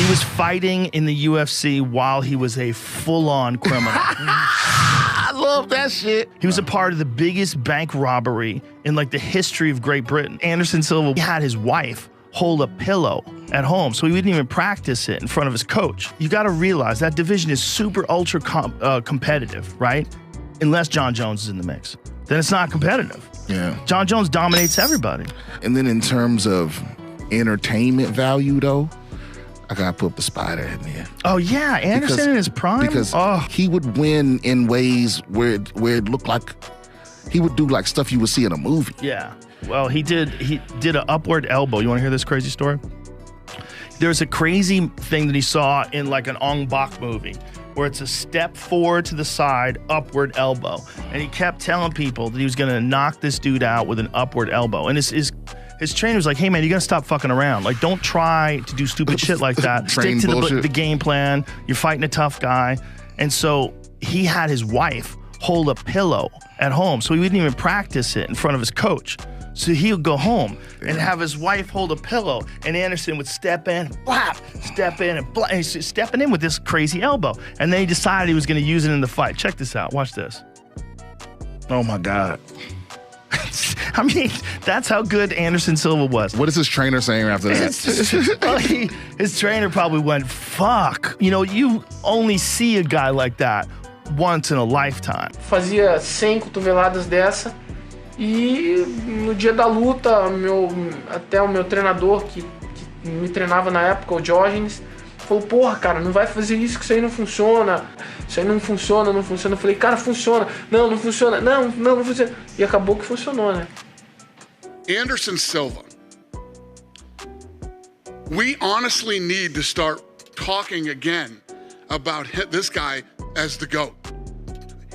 He was fighting in the UFC while he was a full-on criminal. I love that shit. He was a part of the biggest bank robbery in like the history of Great Britain. Anderson Silva had his wife hold a pillow at home, so he wouldn't even practice it in front of his coach. You got to realize that division is super ultra competitive, right? Unless John Jones is in the mix, then it's not competitive. Yeah. John Jones dominates everybody. And then in terms of entertainment value, though, I gotta put the Spider in there. Oh yeah, Anderson in his prime. Because he would win in ways where it looked like he would do like stuff you would see in a movie. Yeah. Well, he did an upward elbow. You want to hear this crazy story? There's a crazy thing that he saw in like an Ong Bak movie where it's a step forward to the side, upward elbow. And he kept telling people that he was going to knock this dude out with an upward elbow. And his trainer was like, hey, man, you got to stop fucking around. Like, don't try to do stupid shit like that. Stick to the game plan. You're fighting a tough guy. And so he had his wife hold a pillow at home, so he wouldn't even practice it in front of his coach. So he would go home and have his wife hold a pillow, and Anderson would step in, blap, step in, and blap, and he's stepping in with this crazy elbow. And then he decided he was going to use it in the fight. Check this out. Watch this. Oh, my God. I mean, that's how good Anderson Silva was. What is his trainer saying after that? Well, his trainer probably went, fuck. You know, you only see a guy like that once in a lifetime. Fazia 100 cotoveladas dessa. E no dia da luta, até o meu treinador, que me treinava na época, o Diógenes, falou, porra, cara, não vai fazer isso, que isso aí não funciona. Isso aí não funciona, não funciona. Eu falei, cara, funciona. Não, não funciona. Não, não funciona. E acabou que funcionou, né? Anderson Silva. We honestly need to start talking again about this guy as the GOAT.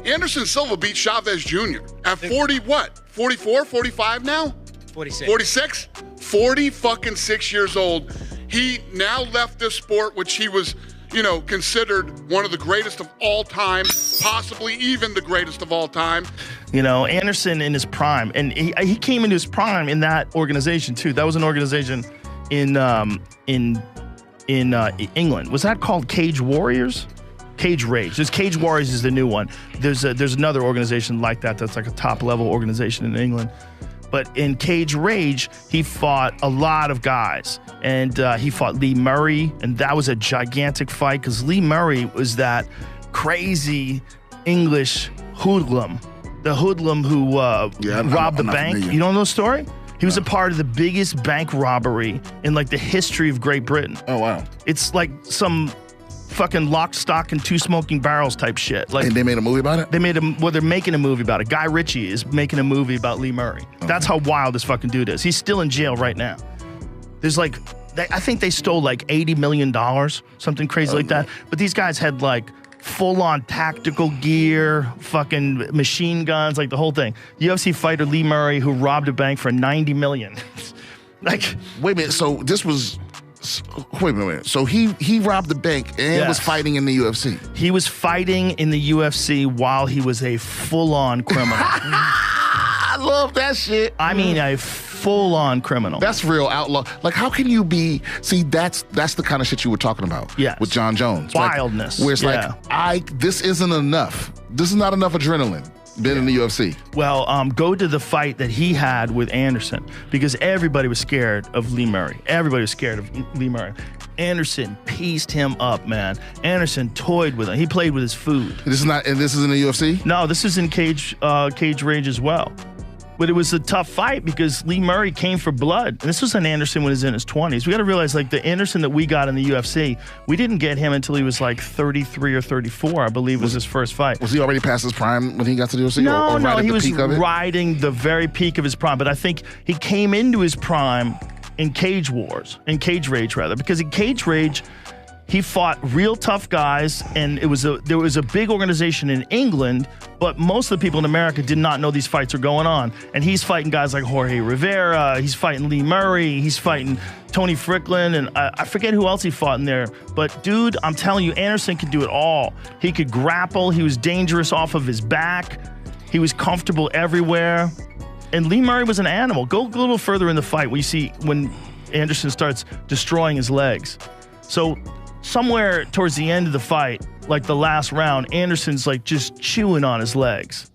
Anderson Silva beat Chavez Jr. at 40 what? 44, 45 now? 46. 46? 40 fucking 6 years old. He now left this sport, which he was, you know, considered one of the greatest of all time, possibly even the greatest of all time. You know, Anderson in his prime, and he came into his prime in that organization too. That was an organization in England. Was that called Cage Warriors? Cage Rage. This Cage Warriors is the new one. There's another organization like that that's like a top level organization in England. But in Cage Rage, he fought a lot of guys. And he fought Lee Murray, and that was a gigantic fight because Lee Murray was that crazy English hoodlum. The hoodlum who robbed the bank. You don't know the story? He was a part of the biggest bank robbery in like the history of Great Britain. Oh, wow. It's like some fucking Lock, Stock, and Two Smoking Barrels type shit. Like, and they made a movie about it? They're making a movie about it. Guy Ritchie is making a movie about Lee Murray. Okay. That's how wild this fucking dude is. He's still in jail right now. There's like, I think they stole like $80 million, something crazy like that. But these guys had like full-on tactical gear, fucking machine guns, like the whole thing. UFC fighter Lee Murray who robbed a bank for $90 million. Like, wait a minute. So this was. Wait a minute. So he robbed the bank and was fighting in the UFC. He was fighting in the UFC while he was a full-on criminal. I love that shit. I mean, a full-on criminal. That's real outlaw. Like, how can you be? See, that's the kind of shit you were talking about. Yes. With John Jones. Wildness. Like, where it's like, this isn't enough. This is not enough adrenaline. Been in the UFC. Well, go to the fight that he had with Anderson because everybody was scared of Lee Murray. Everybody was scared of Lee Murray. Anderson pieced him up, man. Anderson toyed with him. He played with his food. This is in the UFC? No, this is in Cage Rage as well. But it was a tough fight because Lee Murray came for blood. And this was an Anderson when he was in his 20s. We got to realize, like, the Anderson that we got in the UFC, we didn't get him until he was like 33 or 34, I believe was his first fight. Was he already past his prime when he got to the UFC? No, he was riding the very peak of his prime. But I think he came into his prime in Cage Rage, rather. Because in Cage Rage, he fought real tough guys, and there was a big organization in England, but most of the people in America did not know these fights were going on. And he's fighting guys like Jorge Rivera, he's fighting Lee Murray, he's fighting Tony Strickland, and I forget who else he fought in there. But dude, I'm telling you, Anderson could do it all. He could grapple, he was dangerous off of his back, he was comfortable everywhere. And Lee Murray was an animal. Go a little further in the fight, we see when Anderson starts destroying his legs. So somewhere towards the end of the fight, like the last round, Anderson's like just chewing on his legs.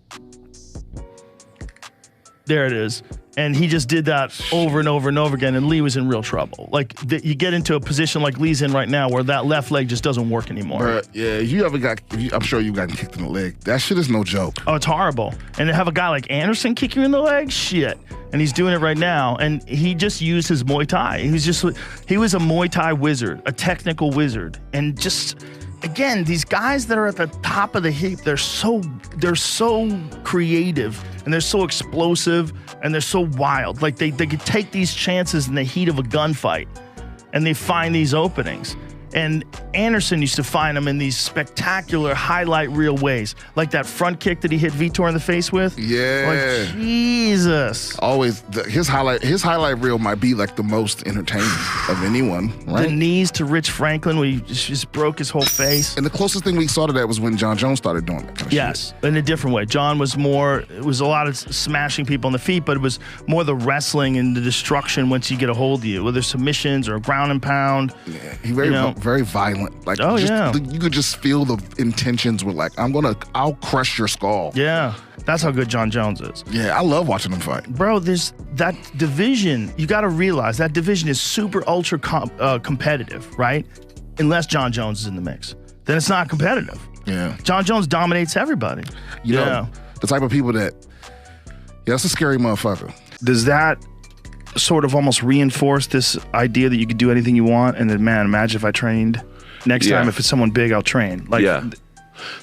There it is. And he just did that over and over and over again, and Lee was in real trouble. Like, you get into a position like Lee's in right now where that left leg just doesn't work anymore. I'm sure you've gotten kicked in the leg. That shit is no joke. Oh, it's horrible. And to have a guy like Anderson kick you in the leg, shit. And he's doing it right now, and he just used his Muay Thai. He was a Muay Thai wizard, a technical wizard. And just, again, these guys that are at the top of the heap, they're so creative, and they're so explosive, and they're so wild. Like, they could take these chances in the heat of a gunfight, and they find these openings. And Anderson used to find them in these spectacular highlight reel ways, like that front kick that he hit Vitor in the face with. Yeah, like, Jesus. Always his highlight reel might be like the most entertaining of anyone. Right? The knees to Rich Franklin, where he just broke his whole face. And the closest thing we saw to that was when John Jones started doing that kind of shit. Yes, in a different way. John was more. It was a lot of smashing people on the feet, but it was more the wrestling and the destruction once you get a hold of you, whether submissions or ground and pound. Yeah, he very violent. Like, you could just feel the intentions were like, I'll crush your skull. Yeah, that's how good John Jones is. Yeah, I love watching him fight. Bro, there's that division. You got to realize that division is super ultra competitive, right? Unless John Jones is in the mix, then it's not competitive. Yeah, John Jones dominates everybody. You know, the type of people that, that's a scary motherfucker. Does that sort of almost reinforce this idea that you could do anything you want, and then, man, imagine if I trained next time, if it's someone big, I'll train. Like, yeah.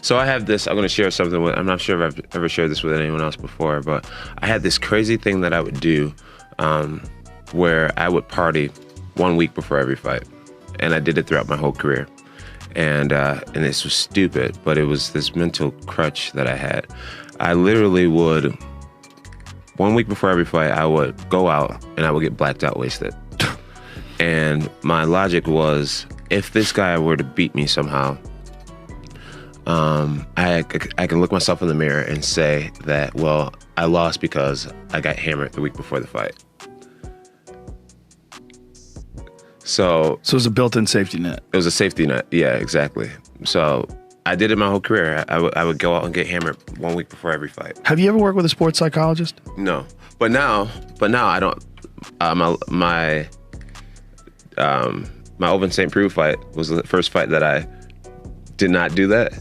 So I have this, I'm going to share something with, I'm not sure if I've ever shared this with anyone else before, but I had this crazy thing that I would do where I would party 1 week before every fight. And I did it throughout my whole career. And this was stupid, but it was this mental crutch that I had. I literally would, 1 week before every fight, I would go out and I would get blacked out wasted. And my logic was, if this guy were to beat me somehow, I can look myself in the mirror and say that, well, I lost because I got hammered the week before the fight. So it was a built-in safety net. It was a safety net. Yeah, exactly. So I did it my whole career. I would go out and get hammered 1 week before every fight. Have you ever worked with a sports psychologist? No, but now I don't. My Oven St. Preux fight was the first fight that I did not do that.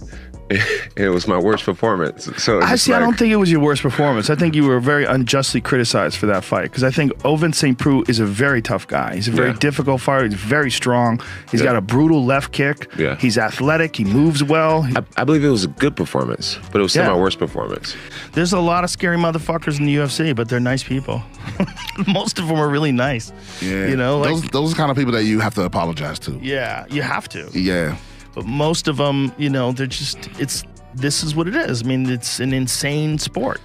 It was my worst performance. So I don't think it was your worst performance. I think you were very unjustly criticized for that fight, because I think Oven St. Preux is a very tough guy. He's a very difficult fighter. He's very strong. He's got a brutal left kick. Yeah. He's athletic. He moves well. I believe it was a good performance, but it was still my worst performance. There's a lot of scary motherfuckers in the UFC, but they're nice people. Most of them are really nice. Yeah, you know, like, those are the kind of people that you have to apologize to. Yeah, you have to. Yeah. But most of them, you know, they're just, this is what it is. I mean, it's an insane sport.